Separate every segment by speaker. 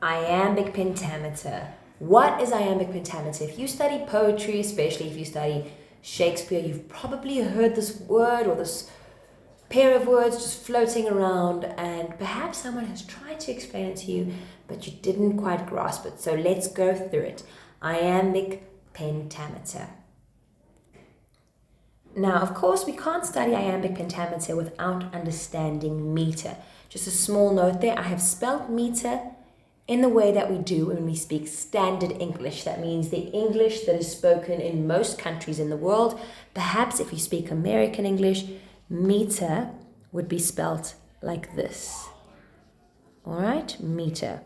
Speaker 1: Iambic pentameter. What is iambic pentameter? If you study poetry, especially if you study Shakespeare, you've probably heard this word or this pair of words just floating around, and perhaps someone has tried to explain it to you, but you didn't quite grasp it. So let's go through it. Iambic pentameter. Now, of course, we can't study iambic pentameter without understanding meter. Just a small note there, I have spelled meter in the way that we do when we speak standard English. That means the English that is spoken in most countries in the world. Perhaps if you speak American English, meter would be spelt like this. All right, meter.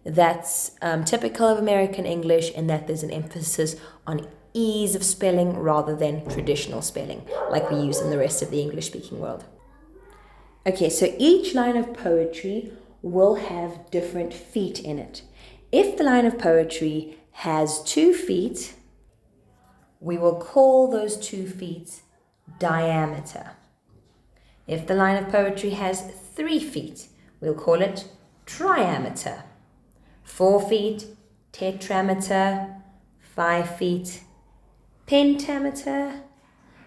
Speaker 1: That's typical of American English in that there's an emphasis on ease of spelling rather than traditional spelling like we use in the rest of the English-speaking world. Okay, so each line of poetry will have different feet in it. If the line of poetry has 2 feet, we will call those 2 feet diameter. If the line of poetry has 3 feet, we'll call it triameter. 4 feet, tetrameter. 5 feet, pentameter.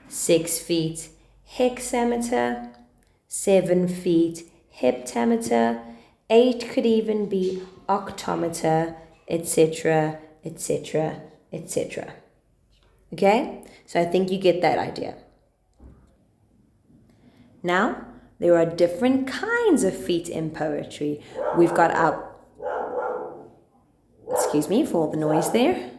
Speaker 1: 6 feet, hexameter. 7 feet, heptameter. 8 could even be octometer, etc., etc., etc. Okay? So I think you get that idea. Now, there are different kinds of feet in poetry. We've got our, excuse me for all the noise there.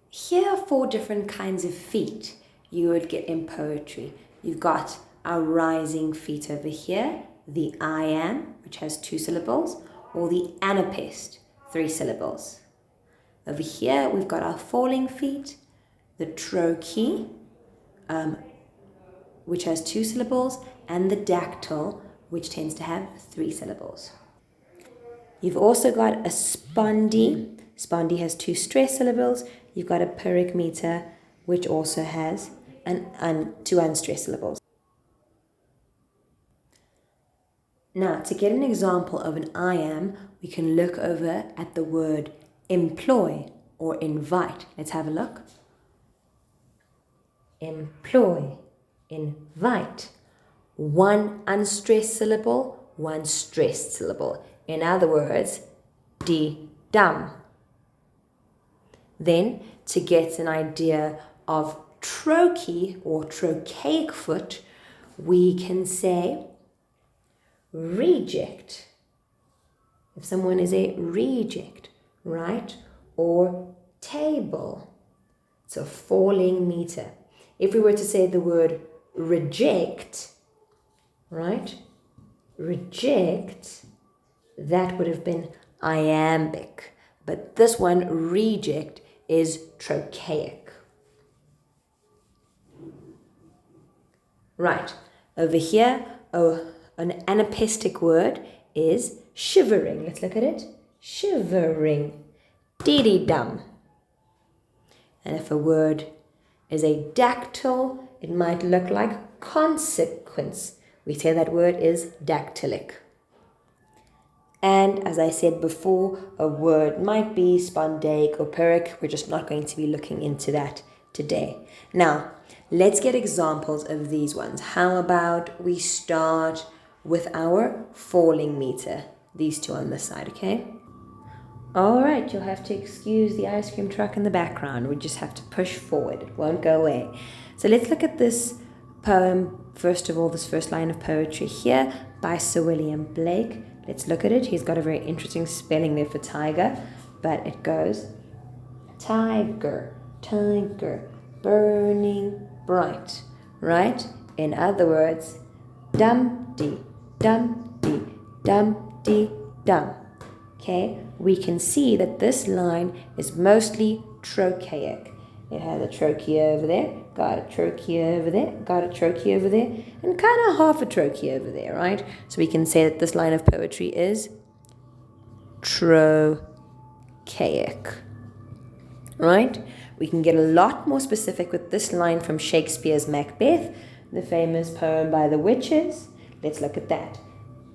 Speaker 1: Here are 4 different kinds of feet you would get in poetry. You've got our rising feet over here, the iamb, which has 2 syllables, or the anapest, 3 syllables. Over here, we've got our falling feet, the trochee, which has 2 syllables, and the dactyl, which tends to have 3 syllables. You've also got a spondee. Spondee has 2 stressed syllables. You've got a pyrrhic meter, which also has 2 unstressed syllables. Now, to get an example of an iamb, we can look over at the word employ or invite. Let's have a look. Employ, invite. 1 unstressed syllable, 1 stressed syllable. In other words, dum. Then, to get an idea of trochee or trochaic foot, we can say reject. If someone is a reject, right? Or table. It's a falling meter. If we were to say the word reject, right? Reject, that would have been iambic. But this one, reject, is trochaic. Right, over here, an anapestic word is shivering. Let's look at it. Shivering. Dum. And if a word is a dactyl, it might look like consequence. We say that word is dactylic. And as I said before, a word might be spondaic or pyrrhic. We're just not going to be looking into that today. Now, let's get examples of these ones. How about we start with our falling meter? These 2 on this side, okay? All right, you'll have to excuse the ice cream truck in the background. We just have to push forward. It won't go away. So let's look at this poem. First of all, this first line of poetry here by Sir William Blake. Let's look at it. He's got a very interesting spelling there for tiger, but it goes tiger, tiger, burning bright, right? In other words, dum-dee, dum-dee, dum-dee, dum. Okay, we can see that this line is mostly trochaic. It has a trochee over there, got a trochee over there, got a trochee over there, and kind of half a trochee over there, right? So we can say that this line of poetry is trochaic, right? We can get a lot more specific with this line from Shakespeare's Macbeth, the famous poem by the witches. Let's look at that.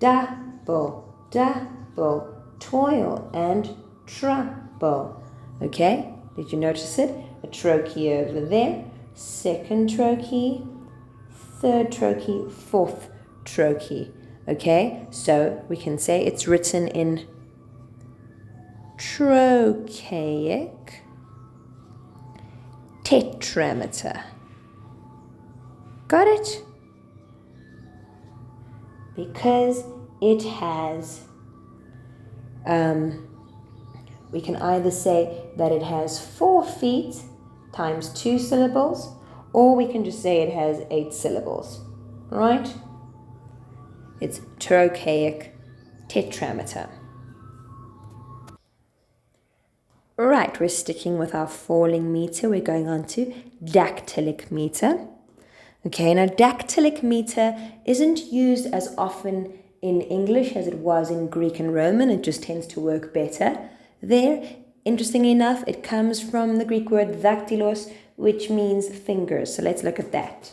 Speaker 1: Double, double, toil and trouble. Okay, did you notice it? A trochee over there, second trochee, third trochee, fourth trochee. Okay, so we can say it's written in trochaic tetrameter. Got it? Because it has, we can either say that it has 4 feet times 2 syllables, or we can just say it has 8 syllables, right? It's trochaic tetrameter. Right, we're sticking with our falling meter. We're going on to dactylic meter. Okay, now dactylic meter isn't used as often in English as it was in Greek and Roman. It just tends to work better there. Interestingly enough, it comes from the Greek word dactylos, which means fingers. So let's look at that.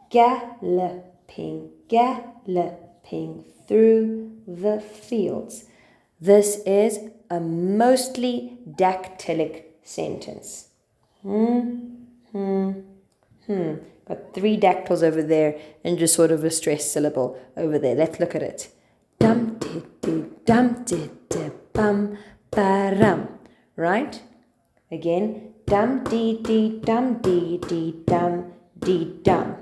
Speaker 1: Galloping, galloping through the fields. This is a mostly dactylic sentence. Got 3 dactyls over there and just sort of a stressed syllable over there. Let's look at it. Dum di di dum di di bum ba-rum. Right? Again, dum di di dum di di dum di dum.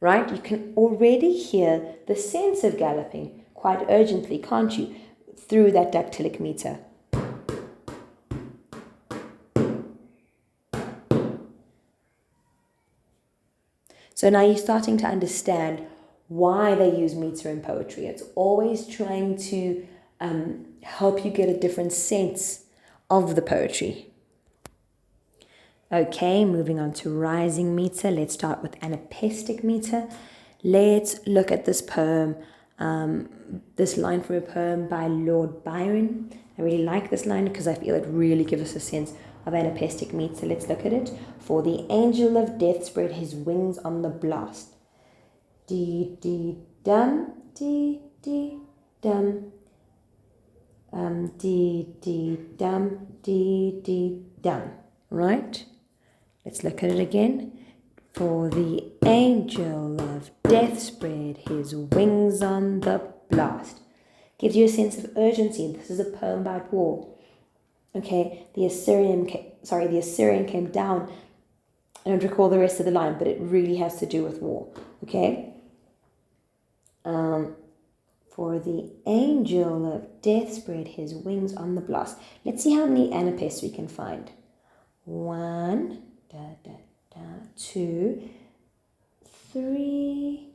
Speaker 1: Right? You can already hear the sense of galloping quite urgently, can't you? Through that dactylic meter. So now you're starting to understand why they use meter in poetry. It's always trying to help you get a different sense of the poetry. Okay, moving on to rising meter. Let's start with anapestic meter. Let's look at this poem, this line from a poem by Lord Byron. I really like this line because I feel it really gives us a sense of anapestic meter. Let's look at it. For the angel of death spread his wings on the blast. Dee dee dum, dee dee dum. Dee dee dum, dee dee dum. Right? Let's look at it again. For the angel of death spread his wings on the blast. Gives you a sense of urgency. This is a poem about war. Okay, the Assyrian came down. I don't recall the rest of the line, but it really has to do with war. Okay. For the angel of death spread his wings on the blast. Let's see how many anapests we can find. 1, 2, 3,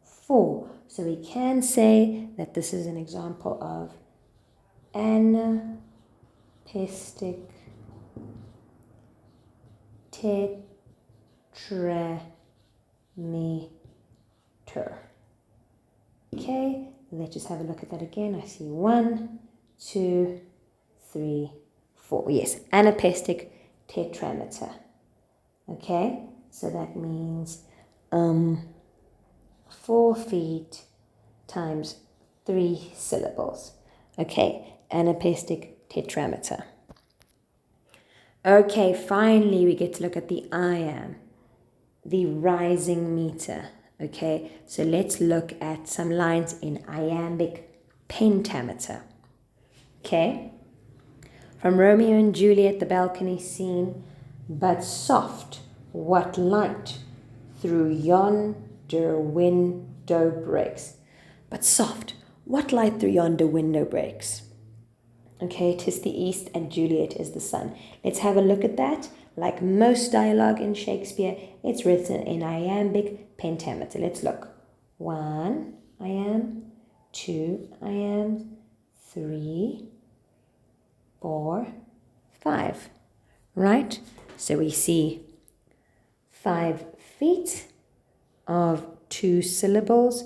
Speaker 1: 4. So we can say that this is an example of anapestic tetrameter. Okay, let's just have a look at that again. I see 1, 2, 3, 4. Yes, anapestic tetrameter. Okay, so that means 4 feet times 3 syllables. Okay, anapestic tetrameter. Okay, finally we get to look at the iamb, the rising meter. Okay, so let's look at some lines in Iambic Pentametre. Okay, from Romeo and Juliet, the balcony scene, but soft, what light through yonder window breaks. But soft, what light through yonder window breaks. Okay, 'tis the east and Juliet is the sun. Let's have a look at that. Like most dialogue in Shakespeare, it's written in Iambic Pentametre. Let's look. 1 iamb, 2 iambs, 3, 4, 5. Right? So we see 5 feet of 2 syllables,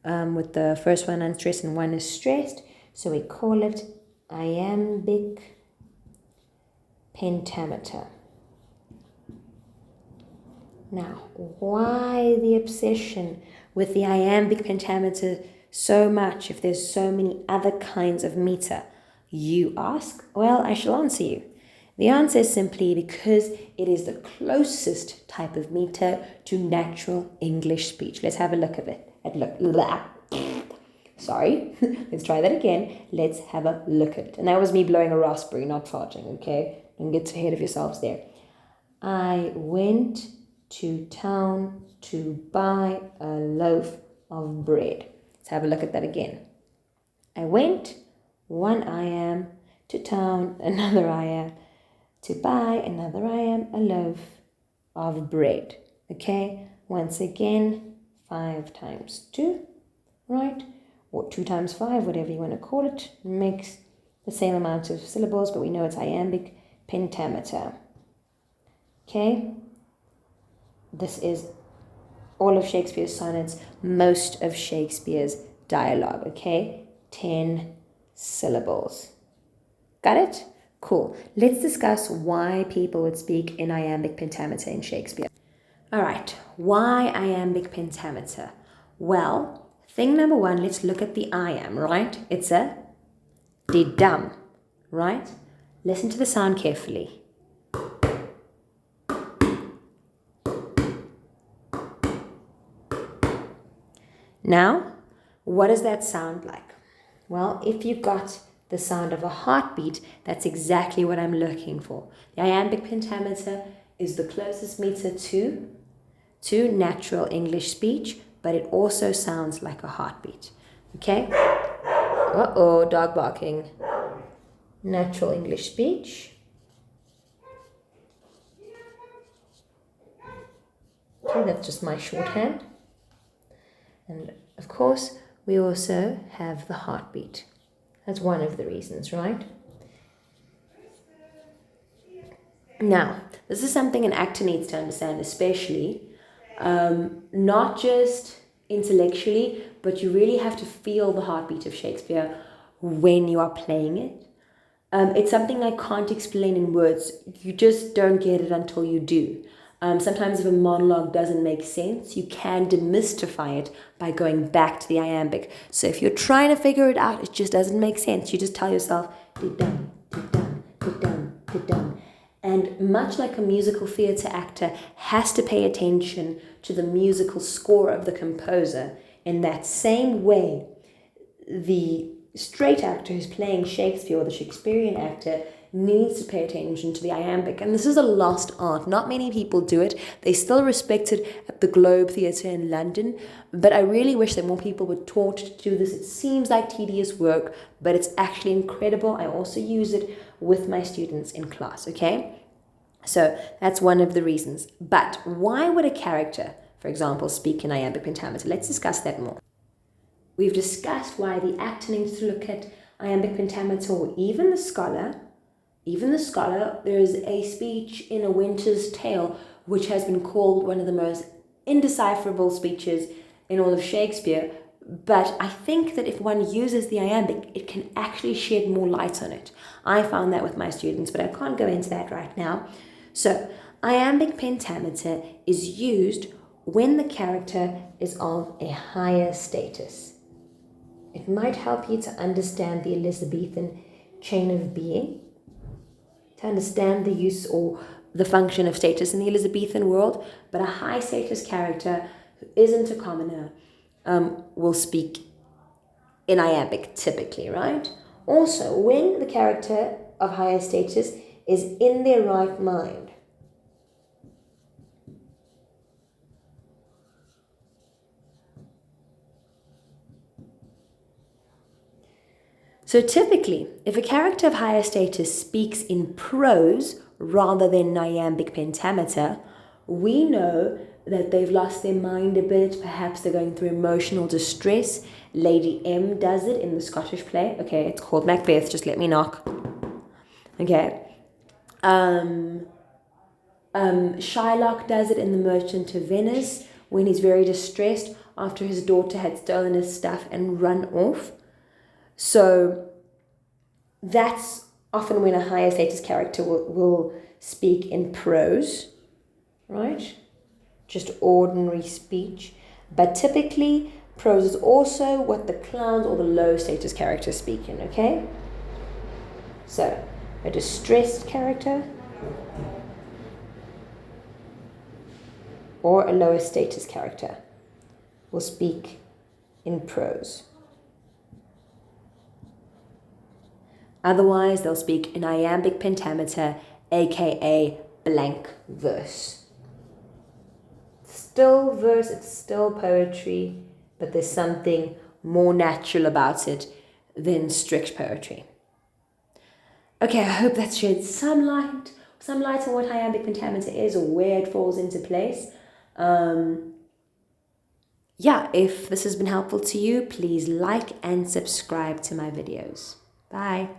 Speaker 1: with the first one unstressed and one is stressed. So we call it Iambic Pentametre. Now, why the obsession with the Iambic Pentametre so much if there's so many other kinds of meter? You ask. Well, I shall answer you. The answer is simply because it is the closest type of meter to natural English speech. Let's have a look at it. Sorry, let's try that again. Let's have a look at it. And that was me blowing a raspberry, not farting, okay? Don't get ahead of yourselves there. I went to town to buy a loaf of bread. Let's have a look at that again. I went, one I am, to town, another I am, to buy another I am, a loaf of bread. Okay, once again, 5 times 2, right? Or 2 times 5, whatever you want to call it, makes the same amount of syllables, but we know it's iambic pentameter. Okay, this is all of Shakespeare's sonnets, most of Shakespeare's dialogue, okay? 10 syllables. Got it? Cool. Let's discuss why people would speak in iambic pentameter in Shakespeare. All right, why iambic pentameter? Well, thing number 1, let's look at the I am, right? It's a dum, right? Listen to the sound carefully. Now, what does that sound like? Well, if you got the sound of a heartbeat, that's exactly what I'm looking for. The iambic pentameter is the closest meter to natural English speech, but it also sounds like a heartbeat. Okay? Uh-oh, dog barking. Natural English speech. Okay, that's just my shorthand. And of course, we also have the heartbeat. That's one of the reasons, right? Now, this is something an actor needs to understand, especially, not just intellectually, but you really have to feel the heartbeat of Shakespeare when you are playing it. It's something I can't explain in words. You just don't get it until you do. Sometimes if a monologue doesn't make sense, you can demystify it by going back to the iambic. So if you're trying to figure it out, it just doesn't make sense. You just tell yourself, dum, dum, dum, dum. And much like a musical theatre actor has to pay attention to the musical score of the composer, in that same way, the straight actor who's playing Shakespeare, or the Shakespearean actor, needs to pay attention to the iambic. And this is a lost art. Not many people do it. They still respect it at the Globe Theatre in London, but I really wish that more people were taught to do this. It seems like tedious work, but it's actually incredible. I also use it with my students in class, okay? So that's one of the reasons. But why would a character, for example, speak in iambic pentameter? Let's discuss that more. We've discussed why the actor needs to look at iambic pentameter, or even the scholar. There is a speech in A Winter's Tale which has been called one of the most indecipherable speeches in all of Shakespeare. But I think that if one uses the iambic, it can actually shed more light on it. I found that with my students, but I can't go into that right now. So, iambic pentameter is used when the character is of a higher status. It might help you to understand the Elizabethan chain of being, to understand the use or the function of status in the Elizabethan world, but a high status character who isn't a commoner will speak in iambic typically, right? Also, when the character of higher status is in their right mind. So typically, if a character of higher status speaks in prose rather than iambic pentameter, we know that they've lost their mind a bit. Perhaps they're going through emotional distress. Lady M does it in the Scottish play. Okay, it's called Macbeth, just let me knock. Okay. Shylock does it in The Merchant of Venice when he's very distressed after his daughter had stolen his stuff and run off. So that's often when a higher status character will speak in prose, right? Just ordinary speech. But typically, Prose is also what the clowns or the low status characters speak in, okay? So, a distressed character or a lower status character will speak in prose. Otherwise, they'll speak in iambic pentameter, aka blank verse. Still verse, it's still poetry, but there's something more natural about it than strict poetry. Okay, I hope that shed some light on what iambic pentameter is or where it falls into place. Yeah, if this has been helpful to you, please like and subscribe to my videos. Bye.